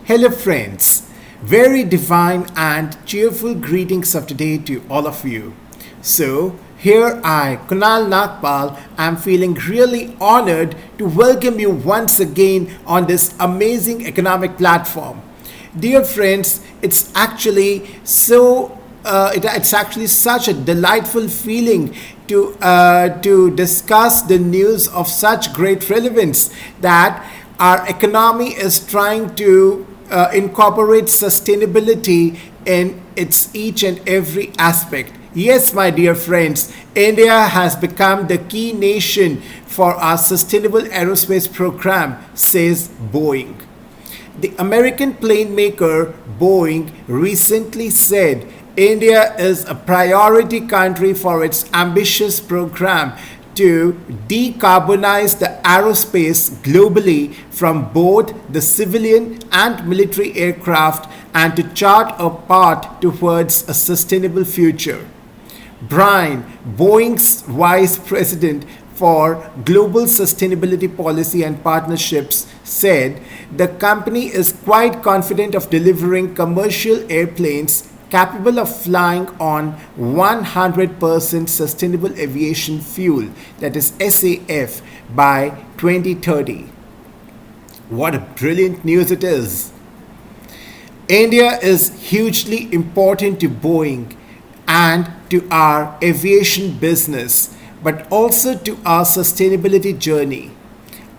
Hello, friends. Very divine and cheerful greetings of today to all of you. So, here I, Kunal Nagpal, am feeling really honored to welcome you once again on this amazing economic platform. Dear friends, it's actually such a delightful feeling to discuss the news of such great relevance that our economy is trying to incorporate sustainability in its each and every aspect. Yes, my dear friends, India has become the key nation for our sustainable aerospace program, says Boeing. The American plane maker Boeing recently said India is a priority country for its ambitious program to decarbonize the aerospace globally from both the civilian and military aircraft and to chart a path towards a sustainable future. Brian, Boeing's vice president for global sustainability policy and partnerships, said the company is quite confident of delivering commercial airplanes capable of flying on 100% sustainable aviation fuel, that is SAF, by 2030. What a brilliant news it is! India is hugely important to Boeing and to our aviation business, but also to our sustainability journey.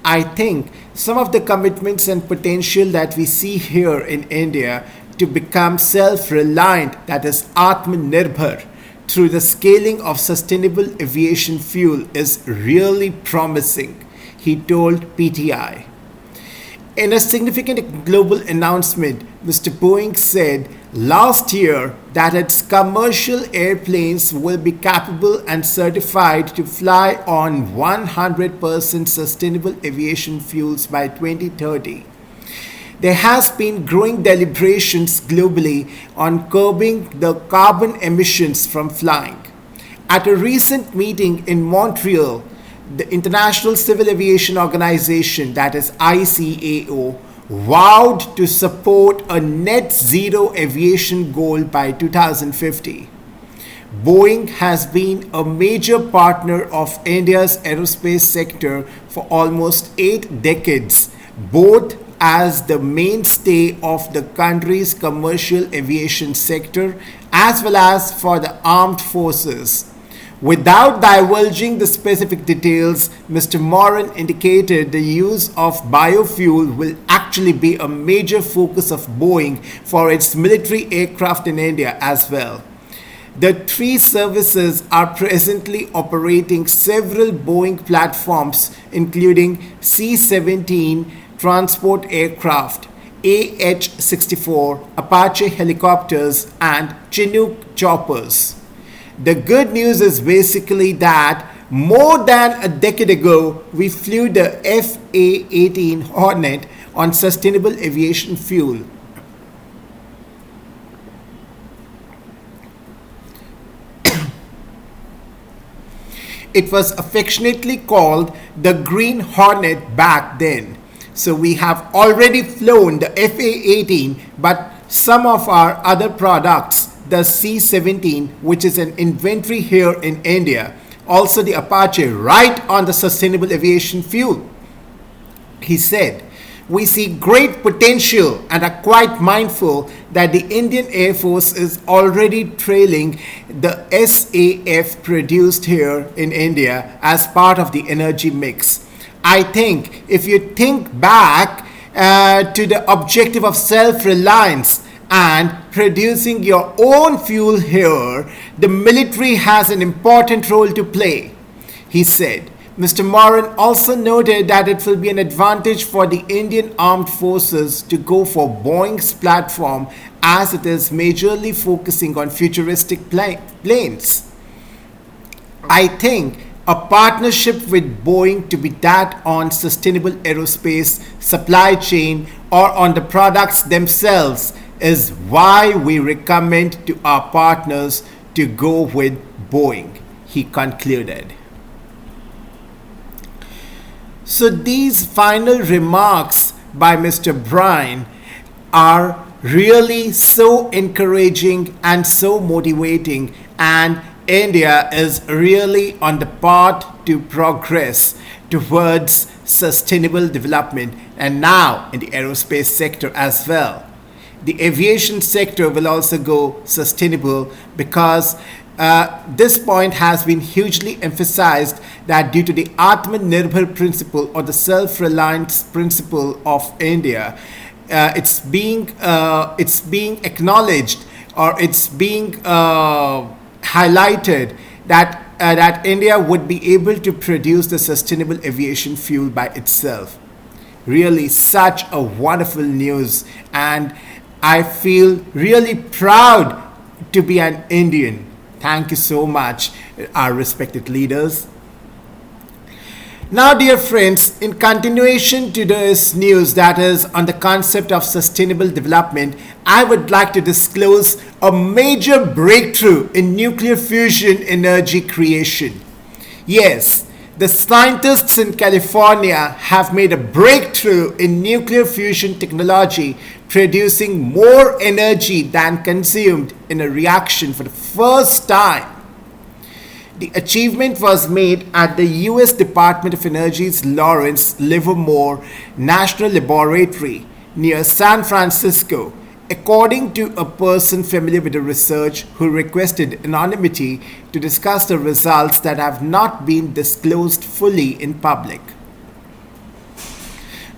I think some of the commitments and potential that we see here in India to become self-reliant, that is Atmanirbhar, through the scaling of sustainable aviation fuel is really promising, he told PTI. In a significant global announcement, Mr. Boeing said last year that its commercial airplanes will be capable and certified to fly on 100% sustainable aviation fuels by 2030. There has been growing deliberations globally on curbing the carbon emissions from flying. At a recent meeting in Montreal, the International Civil Aviation Organization, that is ICAO, vowed to support a net zero aviation goal by 2050. Boeing has been a major partner of India's aerospace sector for almost 8 decades, both as the mainstay of the country's commercial aviation sector as well as for the armed forces. Without divulging the specific details, Mr. Moran indicated the use of biofuel will actually be a major focus of Boeing for its military aircraft in India as well. The three services are presently operating several Boeing platforms, including C-17 transport aircraft, AH-64, Apache helicopters, and Chinook choppers. The good news is basically that more than a decade ago, we flew the FA-18 Hornet on sustainable aviation fuel. It was affectionately called the Green Hornet back then. So we have already flown the FA-18, but some of our other products, the C-17, which is an inventory here in India, also the Apache, right on the sustainable aviation fuel. He said, we see great potential and are quite mindful that the Indian Air Force is already trailing the SAF produced here in India as part of the energy mix. I think if you think back to the objective of self-reliance and producing your own fuel here, the military has an important role to play, he said. Mr. Moran also noted that it will be an advantage for the Indian Armed Forces to go for Boeing's platform as it is majorly focusing on futuristic planes. I think a partnership with Boeing to be that on sustainable aerospace supply chain or on the products themselves is why we recommend to our partners to go with Boeing, he concluded. So these final remarks by Mr. Bryan are really so encouraging and so motivating, and India is really on the path to progress towards sustainable development, and now in the aerospace sector as well. The aviation sector will also go sustainable because this point has been hugely emphasized that due to the Atmanirbhar principle or the self-reliance principle of India, it's being acknowledged, or it's being highlighted that India would be able to produce the sustainable aviation fuel by itself. Really, such a wonderful news, and I feel really proud to be an Indian. Thank you so much, our respected leaders. Now, dear friends, in continuation to this news that is on the concept of sustainable development, I would like to disclose a major breakthrough in nuclear fusion energy creation. Yes, the scientists in California have made a breakthrough in nuclear fusion technology, producing more energy than consumed in a reaction for the first time. The achievement was made at the US Department of Energy's Lawrence Livermore National Laboratory near San Francisco, according to a person familiar with the research who requested anonymity to discuss the results that have not been disclosed fully in public.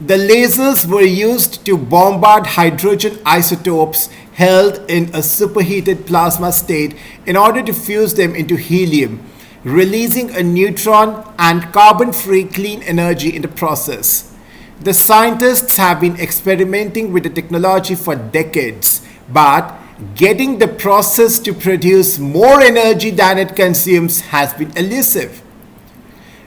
The lasers were used to bombard hydrogen isotopes held in a superheated plasma state in order to fuse them into helium, releasing a neutron and carbon-free clean energy in the process. The scientists have been experimenting with the technology for decades, but getting the process to produce more energy than it consumes has been elusive.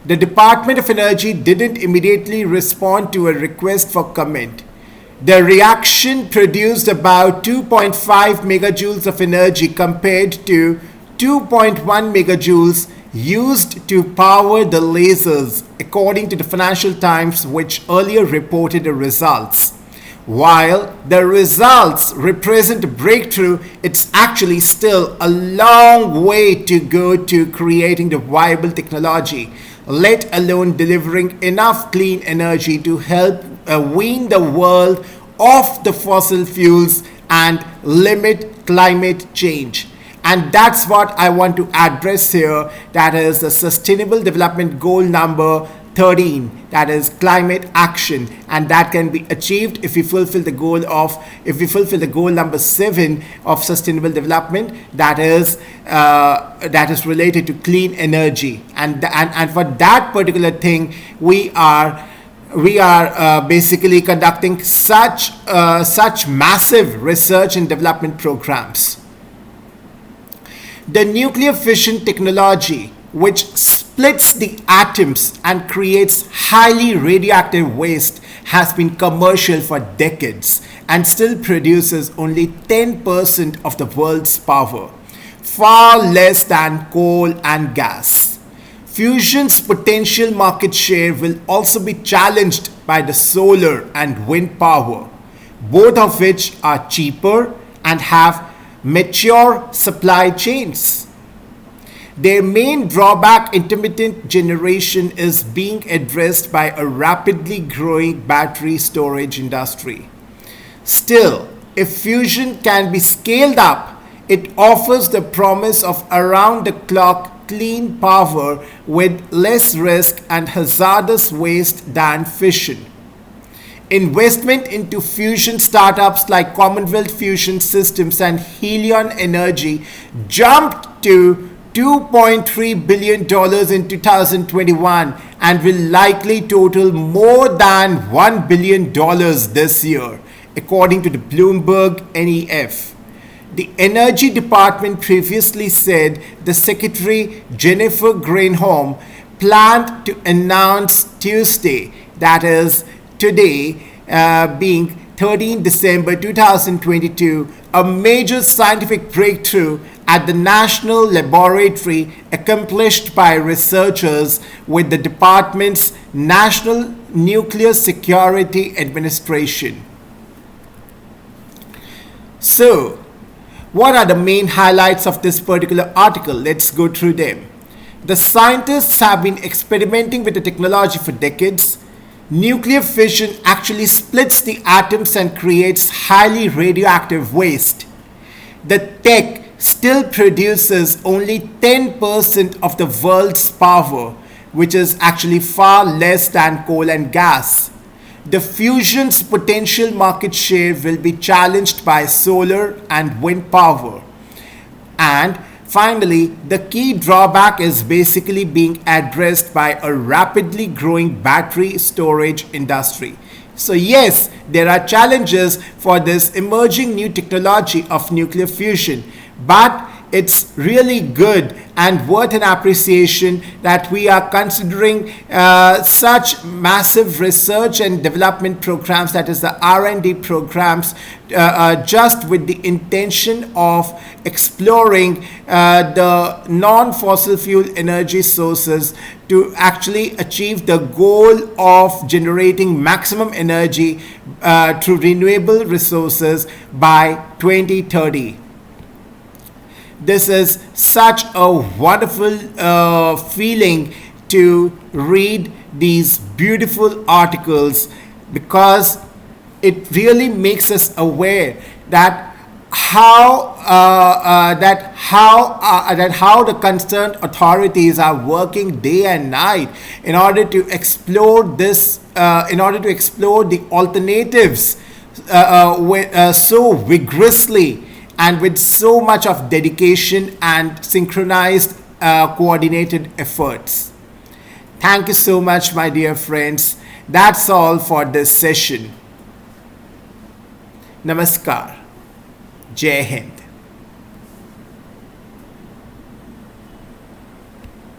The Department of Energy didn't immediately respond to a request for comment. The reaction produced about 2.5 megajoules of energy compared to 2.1 megajoules used to power the lasers, according to the Financial Times, which earlier reported the results. While the results represent a breakthrough, it's actually still a long way to go to creating the viable technology, let alone delivering enough clean energy to help wean the world off the fossil fuels and limit climate change. And that's what I want to address here. That is the Sustainable Development Goal number 13, that is climate action, and that can be achieved if we fulfill the goal number 7 of sustainable development, that is related to clean energy, and for that particular thing we are basically conducting such massive research and development programs. The nuclear fission technology, which splits the atoms and creates highly radioactive waste, has been commercial for decades and still produces only 10% of the world's power, far less than coal and gas. Fusion's potential market share will also be challenged by the solar and wind power, both of which are cheaper and have mature supply chains. Their main drawback, intermittent generation, is being addressed by a rapidly growing battery storage industry. Still, if fusion can be scaled up, it offers the promise of around-the-clock clean power with less risk and hazardous waste than fission. Investment into fusion startups like Commonwealth Fusion Systems and Helion Energy jumped to $2.3 billion in 2021 and will likely total more than $1 billion this year, according to the Bloomberg NEF. The Energy Department previously said the Secretary Jennifer Granholm planned to announce Tuesday, that is today, being 13 December 2022, a major scientific breakthrough at the National Laboratory accomplished by researchers with the department's National Nuclear Security Administration. So, what are the main highlights of this particular article? Let's go through them. The scientists have been experimenting with the technology for decades. Nuclear fission actually splits the atoms and creates highly radioactive waste. The tech still produces only 10% of the world's power, which is actually far less than coal and gas. The fusion's potential market share will be challenged by solar and wind power. And finally, the key drawback is basically being addressed by a rapidly growing battery storage industry. So yes, there are challenges for this emerging new technology of nuclear fusion, but it's really good and worth an appreciation that we are considering such massive research and development programs, that is the R&D programs, just with the intention of exploring the non-fossil fuel energy sources to actually achieve the goal of generating maximum energy through renewable resources by 2030. This is such a wonderful feeling to read these beautiful articles, because it really makes us aware that how the concerned authorities are working day and night in order to explore this, in order to explore the alternatives so vigorously and with so much of dedication and synchronized coordinated efforts. Thank you so much, my dear friends. That's all for this session. Namaskar. Jai Hind.